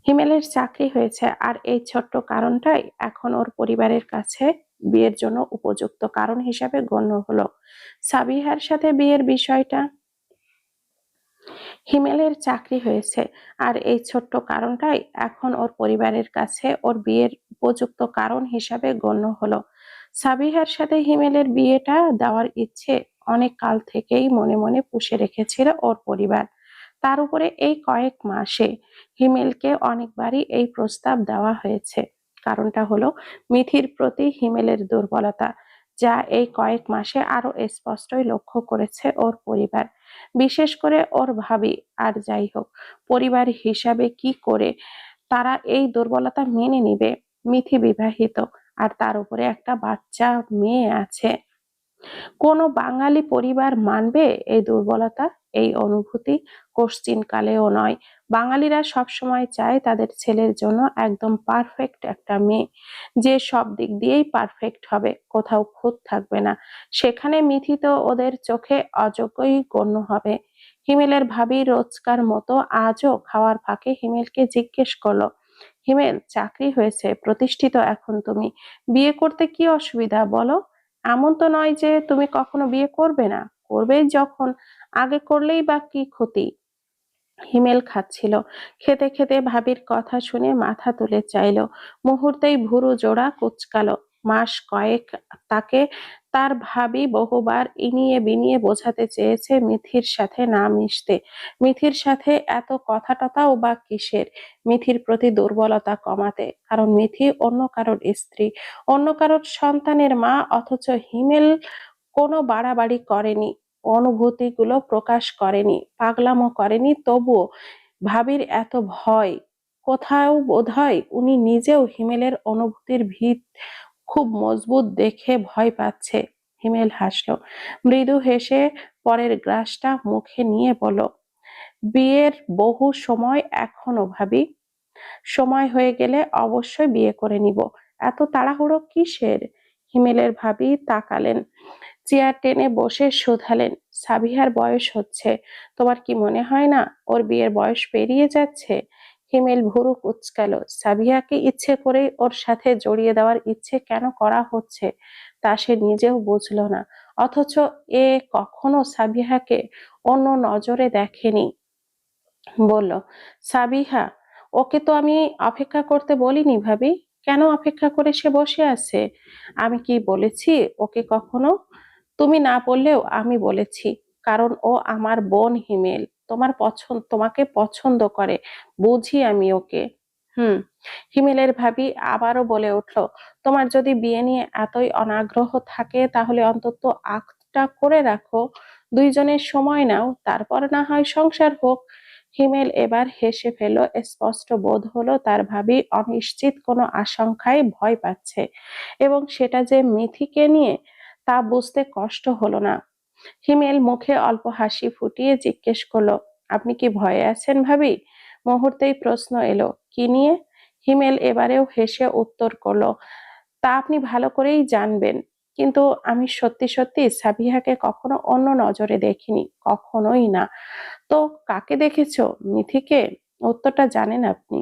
হিমেলের চাকরি হয়েছে আর এই ছোট্ট কারণটাই এখন ওর পরিবারের কাছে বিয়ের জন্য উপযুক্ত কারণ হিসাবে গণ্য হলো। সাবিহার সাথে বিয়ের বিষয়টা, হিমেলের চাকরি হয়েছে আর এই ছোট্ট কারণটাই এখন ওর পরিবারের কাছে ওর বিয়ের উপযুক্ত কারণ হিসাবে গণ্য হলো। সাবিহার সাথে হিমেলের বিয়েটা দেওয়ার ইচ্ছে অনেক কাল থেকেই মনে মনে পুষে রেখেছিল ওর পরিবার। তার উপরে এই কয়েক মাসে হিমেলকে অনেকবারই এই প্রস্তাব দেওয়া হয়েছে। কারণটা হলো মিথির প্রতি হিমেলের দুর্বলতা, যা এই কয়েক মাসে আরো স্পষ্টই লক্ষ্য করেছে ওর পরিবার, বিশেষ করে ওর ভাবি। আর যাই হোক, পরিবার হিসাবে কি করে তারা এই দুর্বলতা মেনে নিবে? মিথি বিবাহিত, আর তার উপরে একটা বাচ্চা মেয়ে আছে। কোনো বাঙালি পরিবার মানবে এই দুর্বলতা, এই অনুভূতি? কোশ্চিন কালেও নয়। বাঙালিরা সবসময় চায় তাদের ছেলের জন্য একদম পারফেক্ট একটা মেয়ে, যে সব দিক দিয়েই পারফেক্ট হবে, কোথাও খুঁত থাকবে না। সেখানে মিথি তো ওদের চোখে অযোগ্যই গণ্য হবে। হিমেলের ভাবি রোজকার মতো আজও খাওয়ার ফাঁকে হিমেলকে জিজ্ঞেস করলো, হিমেল, চাকরি হয়েছে, প্রতিষ্ঠিত এখন তুমি, বিয়ে করতে কি অসুবিধা বলো? এমন তো নয় যে তুমি কখনো বিয়ে করবে না, করবেই যখন, আগে করলেই বা কি ক্ষতি? হিমেল খাচ্ছিল, খেতে খেতে ভাবির কথা শুনে মাথা তুলে চাইলো, মুহূর্তেই ভুরু জোড়া কুঁচকালো। মাস কয়েক তাকে তার ভাবি বহুবার ইনিয়ে বিনিয়ে বোঝাতে চেয়েছে মিথির সাথে না মিশতে, মিথির সাথে এত কথা টথাও বা কিসের, মিথির প্রতি দুর্বলতা কমাতে। কারণ মিথি অন্য কারোর স্ত্রী, অন্য কারোর সন্তানের মা, অথচ হিমেল কোনো বাড়াবাড়ি করেনি, অনুভূতিগুলো প্রকাশ করেনি, পাগলামো করেনি। তবুও ভাবির এত ভয়, কোথাও বোধহয় উনি নিজেও হিমেলের অনুভূতির ভিত খুব মজবুত দেখে ভয় পাচ্ছে। হিমেল হাসলো, মৃদু হেসে পরের গ্রাসটা মুখে নিয়ে বলল, বিয়ের বহু সময় এখনো ভাবি, সময় হয়ে গেলে অবশ্যই বিয়ে করে নিব। এত তাড়াহুড়ো কিসের? হিমেলের ভাবি তাকালেন, চেয়ার টেনে বসে শোধালেন, সাবিহার বয়স হচ্ছে, তোমার কি মনে হয় না ওর বিয়ের বয়স পেরিয়ে যাচ্ছে? হিমেল ভুরু কুঁচকালো। সাবিহাকে ইচ্ছে করেই ওর সাথে জড়িয়ে দেওয়ার ইচ্ছে কেন করা হচ্ছে তা সে নিজেও বুঝলো না। অথচ এ কখনো সাবিহাকে অন্য নজরে দেখেনি। বলল, সাবিহা, ওকে তো আমি অপেক্ষা করতে বলিনি ভাবি, কেন অপেক্ষা করে সে বসে আছে? আমি কি বলেছি ওকে কখনো? তুমি না বললেও আমি বলেছি, কারণ ও আমার বোন হিমেল, তোমাকে পছন্দ করে, বুঝি আমি ওকে। হুম। হিমেলের ভাবি আবারও বলে উঠল, তোমার যদি বিয়ে নিয়ে এতই অনাগ্রহ থাকে তাহলে অন্তত আঁকটা করে রাখো, দুইজনের সময় নাও, তারপর না হয় সংসার হোক। হিমেল এবার হেসে ফেলল, স্পষ্ট বোধ হলো তার ভাবি অনিশ্চিত কোনো আশঙ্কায় ভয় পাচ্ছে, এবং সেটা যে মিথিকে নিয়ে তা বুঝতে কষ্ট হলো না। হিমেল মুখে অল্প হাসি ফুটিয়ে জিজ্ঞেস করলো, আপনি কি ভয়ে আছেন ভাবি? মুহূর্তেই প্রশ্ন এলো, কি নিয়ে? হিমেল এবারেও হেসে উত্তর করলো, তা আপনি ভালো করেই জানবেন, কিন্তু আমি সত্যি সত্যি সাবিহাকে কখনো অন্য নজরে দেখিনি, কখনোই না। তো কাকে দেখেছো? মিথিকে? উত্তরটা জানেন আপনি।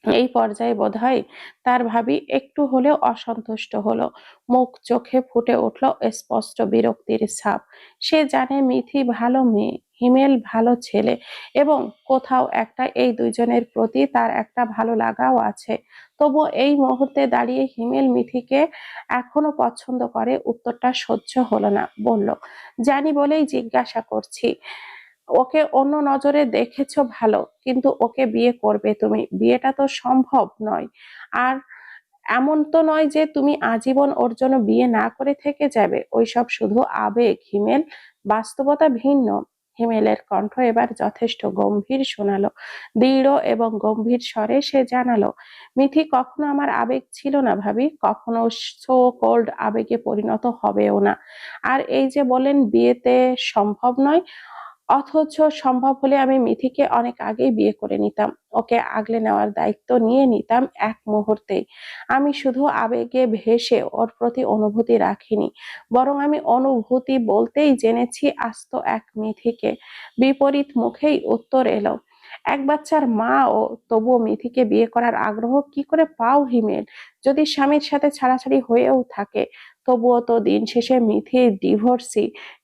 এই পর্যায়ে বোধহয় তার ভাবি একটু হলেও অসন্তুষ্ট হলো, মুখ চোখে ফুটে উঠল স্পষ্ট বিরক্তির ছাপ। সে জানে মিথি ভালো মেয়ে, হিমেল ভালো ছেলে, এবং কোথাও একটা এই দুইজনের প্রতি তার একটা ভালো লাগাও আছে। তবু এই মুহূর্তে দাঁড়িয়ে হিমেল মিথিকে এখনো পছন্দ করে, উত্তরটা সহ্য হলো না। বলল, জানি বলেই জিজ্ঞাসা করছি, ওকে অন্য নজরে দেখেছো ভালো, কিন্তু ওকে বিয়ে করবে তুমি, বিয়েটা তো সম্ভব নয়। আর এমন তো নয় যে তুমি আজীবন ওর জন্য বিয়ে না করে থেকে যাবে, ওইসব শুধু আবেগ হিমেল, বাস্তবতা ভিন্ন। হিমেলের কণ্ঠ এবার যথেষ্ট গম্ভীর শোনালো, দৃঢ় এবং গম্ভীর স্বরে সে জানালো, মিথি কখনো আমার আবেগ ছিল না ভাবি, কখনো সো কোল্ড আবেগে পরিণত হবেও না। আর এই যে বলেন বিয়েতে সম্ভব নয়, অথচ সম্ভব হলে আমি মিথিকে অনেক আগেই বিয়ে করে নিতাম, ওকে আগলে নেওয়ার দায়িত্ব নিয়ে নিতাম এক মুহূর্তেই। আমি শুধু আবেগে ভেসে ওর প্রতি অনুভূতি রাখিনি, বরং আমি অনুভূতি বলতেই জেনেছি আস্ত এক মিথিকে। বিপরীত মুখেই উত্তর এলো, এক বাচ্চার মা ও তবুও মিথিকে বিয়ে করার আগ্রহ কি করে পাও হিমেল? যদি স্বামীর সাথে ছাড়াছাড়ি হয়েও থাকে তবুও তো দিন শেষে মিথি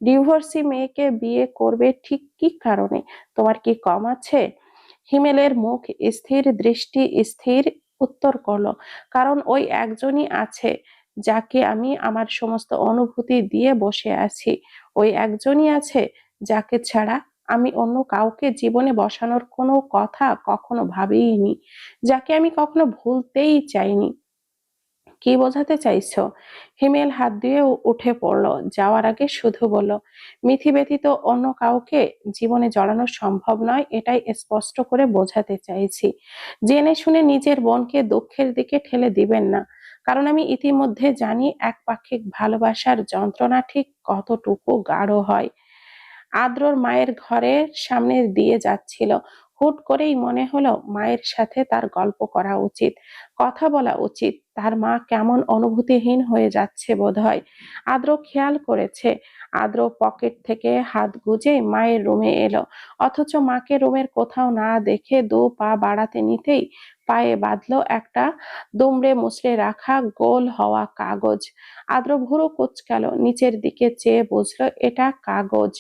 ডিভোর্সি মেয়েকে বিয়ে করবে ঠিক কি কারণে? তোমার কি কম আছে? হিমেলের মুখ স্থির, দৃষ্টি স্থির। উত্তর করলো, কারণ ওই একজনই আছে যাকে আমি আমার সমস্ত অনুভূতি দিয়ে বসে আছি। ওই একজনই আছে যাকে ছাড়া আমি অন্য কাউকে জীবনে বসানোর কোনো কথা কখনো ভাবিনি, যাকে আমি কখনো ভুলতেই চাইনি। কি বোঝাতে চাইছো? হিমেল হাত দিয়ে উঠে পড়লো, যাওয়ার আগে শুধু বলল, মিথি ব্যতীত অন্য কাউকে জীবনে জড়ানো সম্ভব নয়, এটাই স্পষ্ট করে বোঝাতে চাইছি। জেনে শুনে নিজের বোনকে দুঃখের দিকে ঠেলে দিবেন না, কারণ আমি ইতিমধ্যে জানি একপাক্ষিক ভালোবাসার যন্ত্রণা ঠিক কতটুকু গাঢ় হয়। আদ্রর মায়ের ঘরের সামনে দিয়ে যাচ্ছিল, হুট করেই মনে হলো মায়ের সাথে তার গল্প করা উচিত, কথা বলা উচিত। তার মা কেমন অনুভূতিহীন হয়ে যাচ্ছে বোধহয়। আদ্র খেয়াল করেছে। আদ্র পকেট থেকে হাত গুজে মায়ের রুমে এলো, অথচ মাকে রুমের কোথাও না দেখে দু পা বাড়াতে নিতেই পায়ে বাঁধলো একটা দুমড়ে মুচড়ে রাখা গোল হওয়া কাগজ। আদ্র ভুরু কুঁচকালো, নিচের দিকে চেয়ে বুঝলো এটা কাগজ।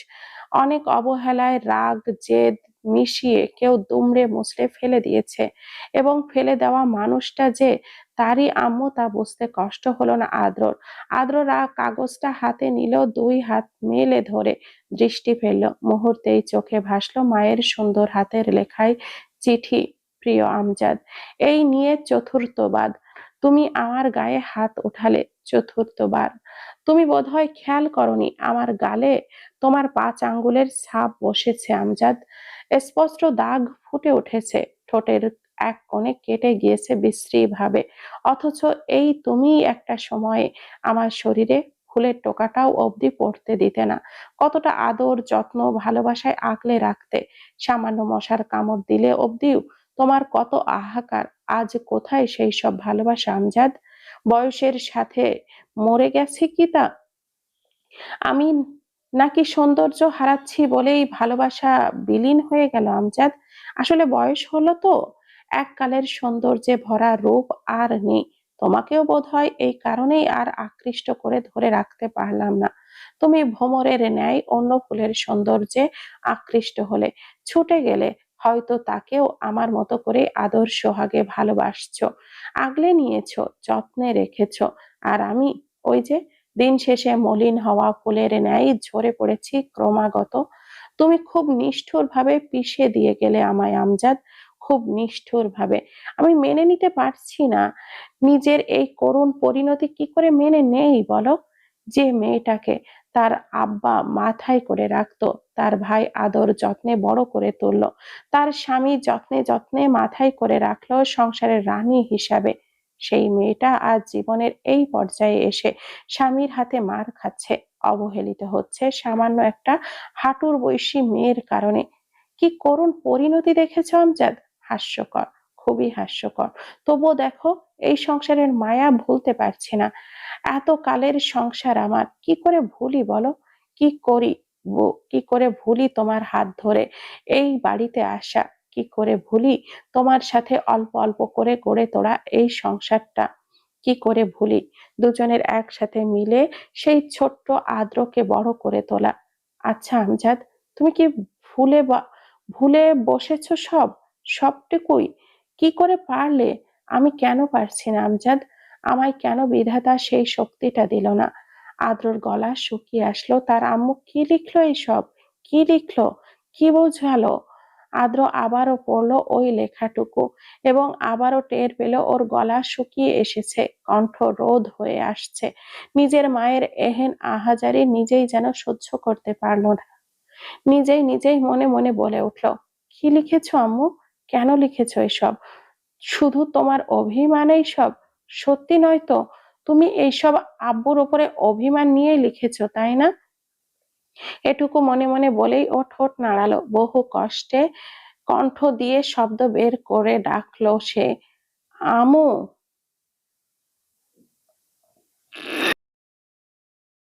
অনেক অবহেলায়, রাগ, জেদ মিশিয়ে কেউ দুমড়ে মুচড়ে ফেলে দিয়েছে, এবং ফেলে দেওয়া মানুষটা যে তারই আম্মু তা বুঝতে কষ্ট হলো না আদ্রর। আদ্র কাগজটা হাতে নিল, দুই হাত মেলে ধরে দৃষ্টি ফেললো। মুহূর্তেই চোখে ভাসলো মায়ের সুন্দর হাতের লেখায় চিঠি। প্রিয় আমজাদ, এই নিয়ে চতুর্থবার তুমি আমার গায়ে হাত উঠালে। চতুর্থবার। তুমি বোধহয় খেয়াল করনি আমার গালে তোমার 5 আঙ্গুলের ছাপ বসেছে আমজাদ। স্পষ্ট দাগ ফুটে উঠেছে, ঠোঁটের এক কোণে কেটে গিয়েছে বিশ্রী ভাবে। অথচ এই তুমিই একটা সময়ে আমার শরীরে ফুলের টোকাটাও অবধি পড়তে দিতে না। কতটা আদর, যত্ন, ভালোবাসায় আগলে রাখতে। সামান্য মশার কামড় দিলে অবধিও তোমার কত হাহাকার। আজ কোথায় সেই সব ভালোবাসা আমজাদ? বয়সের সাথে মরে গেছে কি তা? আমি নাকি সৌন্দর্য হারাচ্ছি বলেই ভালোবাসা বিলীন হয়ে গেল আমজাদ? আসলে বয়স হলো তো, এককালের সৌন্দর্যে ভরা রূপ আর নেই। তোমাকেও বোধহয় এই কারণেই আর আকৃষ্ট করে ধরে রাখতে পারলাম না। তুমি ভ্রমরের ন্যায় অন্য ফুলের সৌন্দর্যে আকৃষ্ট হলে, ছুটে গেলে। হয়তো তাকেও আমার মতো করে আদর সোহাগে ভালোবাসছো, আগলে নিয়েছো, যত্নে রেখেছো। আর আমি ওই যে দিন শেষে মলিন হওয়া ফুলের ন্যায় ঝরে পড়েছি ক্রমাগত। তুমি খুব নিষ্ঠুর ভাবে পিষে দিয়ে গেলে আমায় আমজাদ, খুব নিষ্ঠুর ভাবে। আমি মেনে নিতে পারছি না। নিজের এই করুণ পরিণতি কি করে মেনে নেই বলো? যে মেয়েটাকে তার আব্বা মাথায় করে রাখতো, তার ভাই আদর যত্নে বড় করে তুললো, তার স্বামী যত্নে যত্নে মাথায় করে রাখলো সংসারের রানী হিসাবে, সেই মেয়েটা আজ জীবনের এই পর্যায়ে এসে স্বামীর হাতে মার খাচ্ছে, অবহেলিত হচ্ছে সামান্য একটা হাঁটুর বয়সী মেয়ের কারণে। কি করুণ পরিণতি দেখেছো আমজাদ? হাস্যকর, খুবই হাস্যকর। তবুও দেখো, এই সংসারের মায়া ভুলতে পারছি না। এত কালের সংসার আমার, কি করে ভুলি বলো? কি করি? কি করে ভুলি তোমার হাত ধরে এই বাড়িতে আসা? কি করে ভুলি তোমার সাথে অল্প অল্প করে গড়ে তোলা এই সংসারটা? কি করে ভুলি দুজনের একসাথে মিলে সেই ছোট্ট আদ্রকে বড় করে তোলা? আচ্ছা আমজাদ, তুমি কি ভুলে ভুলে বসেছো সবটুকুই? কি করে পারলে? আমি কেন পারছি না আমজাদ? আমায় কেন বিধাতা সেই শক্তিটা দিল না? আদ্রর গলা শুকিয়ে আসলো। তার আম্মু কি লিখলো এসব? কি লিখলো? কি বোঝালো? আদ্র আবারও পড়লো ওই লেখাটুকু, এবং আবারও টের পেল ওর গলা শুকিয়ে এসেছে, কণ্ঠ রোধ হয়ে আসছে। নিজের মায়ের এহেন আহাজারি নিজেই যেন সহ্য করতে পারলো না। নিজেই মনে মনে বলে উঠল, কি লিখেছো আম্মু? কেন লিখেছো এসব? শুধু তোমার অভিমানেই সব? সত্যি নয় তো? তুমি এইসব আব্বুর উপরে অভিমান নিয়ে লিখেছো, তাই না? এটুকু মনে মনে বলেই ও ঠোঁট নাড়ালো। বহু কষ্টে কণ্ঠ দিয়ে শব্দ বের করে ডাকলো সে, আমু।